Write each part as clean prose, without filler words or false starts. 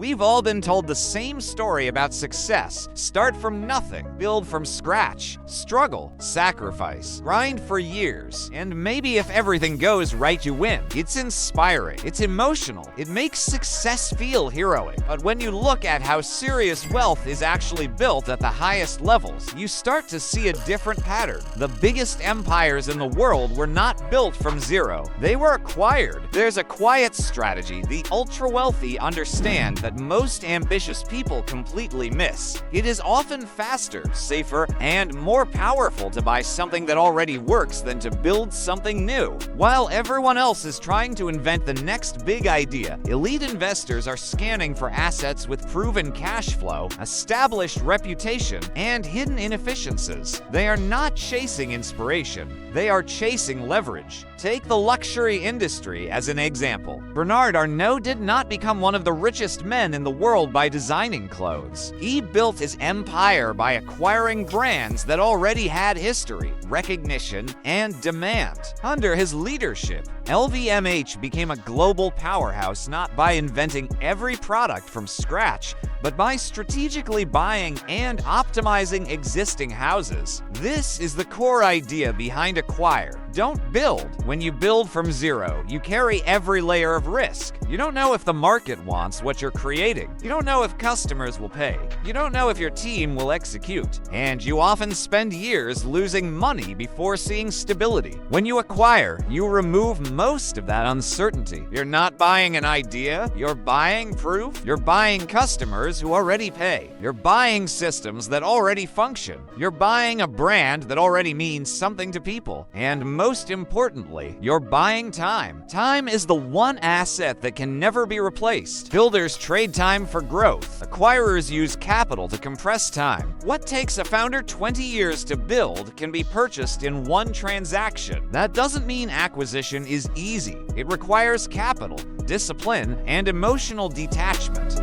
We've all been told the same story about success. Start from nothing, build from scratch, struggle, sacrifice, grind for years, and maybe if everything goes right, you win. It's inspiring, it's emotional, it makes success feel heroic. But when you look at how serious wealth is actually built at the highest levels, you start to see a different pattern. The biggest empires in the world were not built from zero. They were acquired. There's a quiet strategy the ultra-wealthy understand that most ambitious people completely miss. It is often faster, safer, and more powerful to buy something that already works than to build something new. While everyone else is trying to invent the next big idea, elite investors are scanning for assets with proven cash flow, established reputation, and hidden inefficiencies. They are not chasing inspiration. They are chasing leverage. Take the luxury industry as an example. Bernard Arnault did not become one of the richest men in the world by designing clothes. He built his empire by acquiring brands that already had history, recognition, and demand. Under his leadership, LVMH became a global powerhouse not by inventing every product from scratch, but by strategically buying and optimizing existing houses. This is the core idea behind acquire. Don't build. When you build from zero, you carry every layer of risk. You don't know if the market wants what you're creating. You don't know if customers will pay. You don't know if your team will execute. And you often spend years losing money before seeing stability. When you acquire, you remove most of that uncertainty. You're not buying an idea, you're buying proof. You're buying customers who already pay. You're buying systems that already function. You're buying a brand that already means something to people. And most importantly, you're buying time. Time is the one asset that can never be replaced. Builders trade time for growth. Acquirers use capital to compress time. What takes a founder 20 years to build can be purchased in one transaction. That doesn't mean acquisition is easy. It requires capital, discipline, and emotional detachment.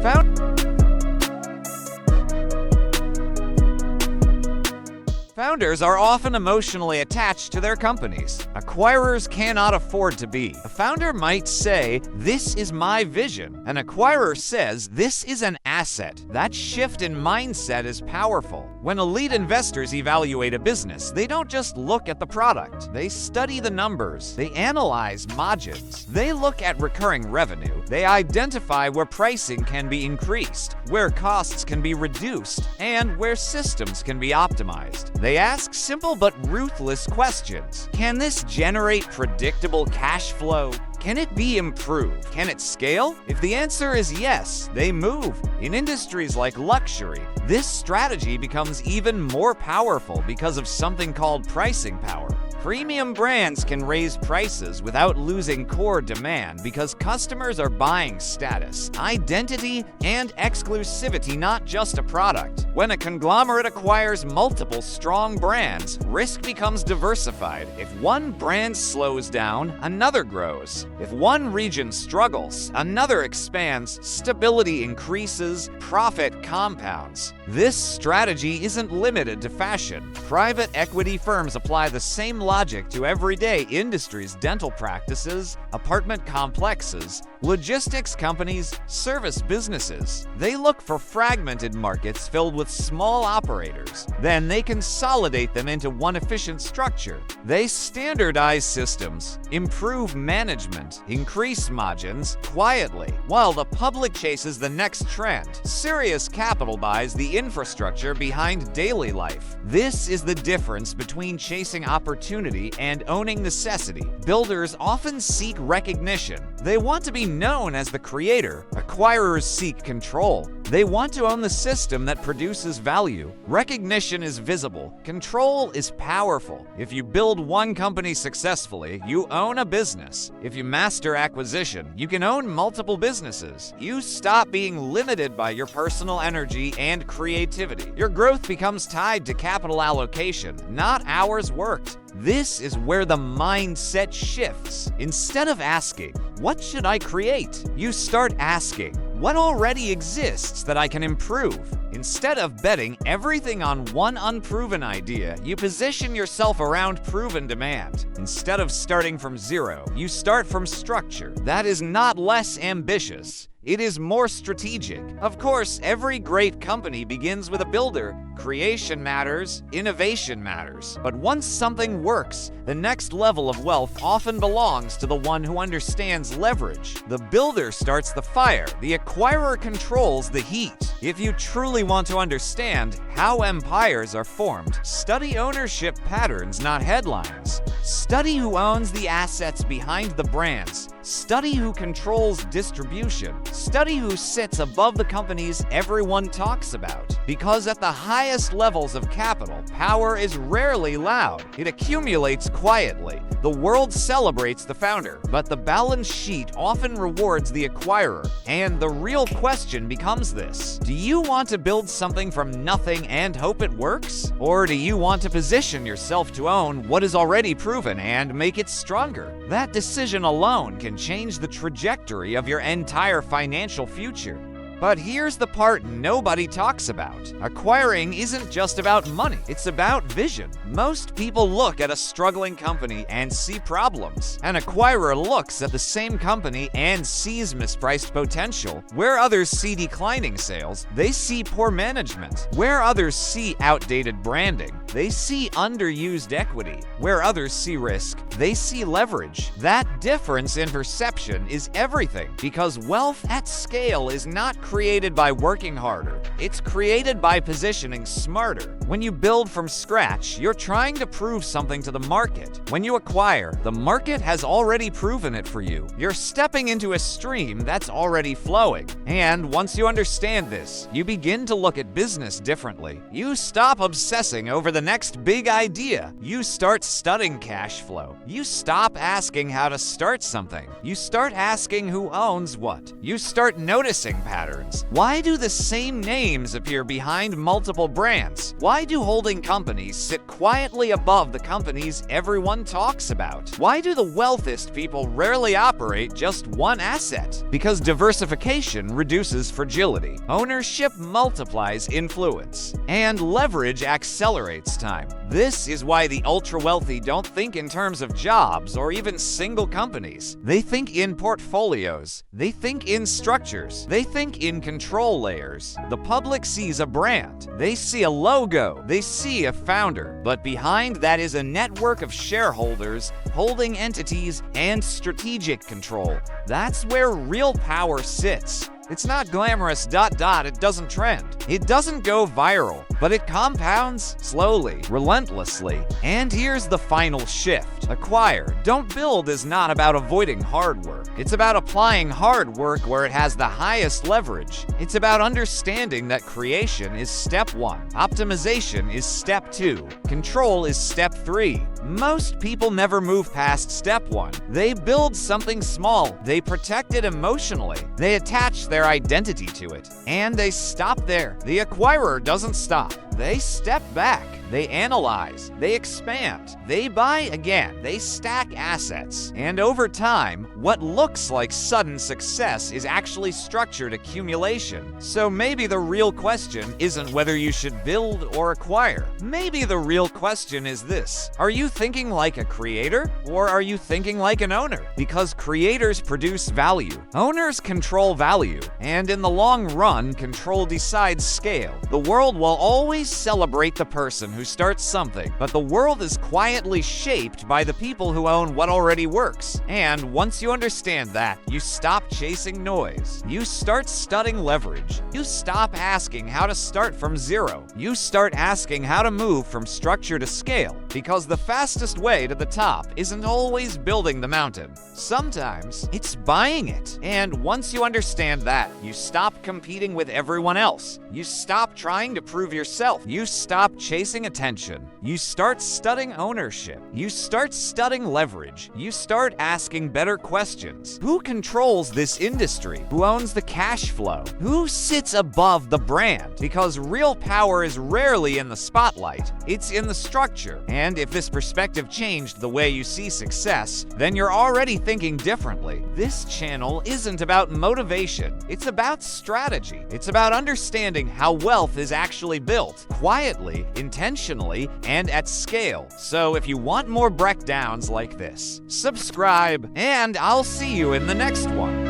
Founders are often emotionally attached to their companies. Acquirers cannot afford to be. A founder might say, "This is my vision." An acquirer says, "This is an asset." That shift in mindset is powerful. When elite investors evaluate a business, they don't just look at the product. They study the numbers. They analyze margins. They look at recurring revenue. They identify where pricing can be increased, where costs can be reduced, and where systems can be optimized. They ask simple but ruthless questions. Can this generate predictable cash flow? Can it be improved? Can it scale? If the answer is yes, they move. In industries like luxury, this strategy becomes even more powerful because of something called pricing power. Premium brands can raise prices without losing core demand because customers are buying status, identity, and exclusivity, not just a product. When a conglomerate acquires multiple strong brands, risk becomes diversified. If one brand slows down, another grows. If one region struggles, another expands, stability increases, profit compounds. This strategy isn't limited to fashion. Private equity firms apply the same logic to everyday industries, dental practices, apartment complexes, logistics companies, service businesses. They look for fragmented markets filled with small operators. Then they consolidate them into one efficient structure. They standardize systems, improve management, increase margins quietly, while the public chases the next trend. Serious capital buys the infrastructure behind daily life. This is the difference between chasing opportunity and owning necessity. Builders often seek recognition. They want to be known as the creator. Acquirers seek control. They want to own the system that produces value. Recognition is visible. Control is powerful. If you build one company successfully, you own a business. If you master acquisition, you can own multiple businesses. You stop being limited by your personal energy and creativity. Your growth becomes tied to capital allocation, not hours worked. This is where the mindset shifts. Instead of asking, "What should I create?" you start asking, "What already exists that I can improve?" Instead of betting everything on one unproven idea, you position yourself around proven demand. Instead of starting from zero, you start from structure. That is not less ambitious. It is more strategic. Of course, every great company begins with a builder. Creation matters, innovation matters. But once something works, the next level of wealth often belongs to the one who understands leverage. The builder starts the fire, the acquirer controls the heat. If you truly want to understand how empires are formed, study ownership patterns, not headlines. Study who owns the assets behind the brands. Study who controls distribution. Study who sits above the companies everyone talks about. Because at the highest levels of capital, power is rarely loud. It accumulates quietly. The world celebrates the founder, but the balance sheet often rewards the acquirer. And the real question becomes this: do you want to build something from nothing and hope it works? Or do you want to position yourself to own what is already proven and make it stronger? That decision alone can change the trajectory of your entire financial future. But here's the part nobody talks about. Acquiring isn't just about money, it's about vision. Most people look at a struggling company and see problems. An acquirer looks at the same company and sees mispriced potential. Where others see declining sales, they see poor management. Where others see outdated branding, they see underused equity. Where others see risk, they see leverage. That difference in perception is everything, because wealth at scale is not created by working harder. It's created by positioning smarter. When you build from scratch, you're trying to prove something to the market. When you acquire, the market has already proven it for you. You're stepping into a stream that's already flowing. And once you understand this, you begin to look at business differently. You stop obsessing over the next big idea. You start studying cash flow. You stop asking how to start something. You start asking who owns what. You start noticing patterns. Why do the same names appear behind multiple brands? Why do holding companies sit quietly above the companies everyone talks about? Why do the wealthiest people rarely operate just one asset? Because diversification reduces fragility, ownership multiplies influence, and leverage accelerates time. This is why the ultra-wealthy don't think in terms of jobs or even single companies. They think in portfolios. They think in structures. They think in control layers. The public sees a brand. They see a logo. They see a founder. But behind that is a network of shareholders, holding entities, and strategic control. That's where real power sits. It's not glamorous ... it doesn't trend. It doesn't go viral, but it compounds slowly, relentlessly. And here's the final shift. Acquire, don't build is not about avoiding hard work. It's about applying hard work where it has the highest leverage. It's about understanding that creation is step 1, optimization is step 2, control is step 3. Most people never move past step 1. They build something small, they protect it emotionally, they attach their identity to it, and they stop there. The acquirer doesn't stop. They step back. They analyze, they expand, they buy again, they stack assets. And over time, what looks like sudden success is actually structured accumulation. So maybe the real question isn't whether you should build or acquire. Maybe the real question is this: are you thinking like a creator, or are you thinking like an owner? Because creators produce value, owners control value, and in the long run, control decides scale. The world will always celebrate the person who starts something, but the world is quietly shaped by the people who own what already works. And once you understand that, you stop chasing noise. You start studying leverage. You stop asking how to start from zero. You start asking how to move from structure to scale, because the fastest way to the top isn't always building the mountain. Sometimes it's buying it. And once you understand that, you stop competing with everyone else. You stop trying to prove yourself. You stop chasing attention. You start studying ownership. You start studying leverage. You start asking better questions. Who controls this industry? Who owns the cash flow? Who sits above the brand? Because real power is rarely in the spotlight. It's in the structure. And if this perspective changed the way you see success, then you're already thinking differently. This channel isn't about motivation. It's about strategy. It's about understanding how wealth is actually built, quietly, intentionally, and at scale. So if you want more breakdowns like this, subscribe, and I'll see you in the next one.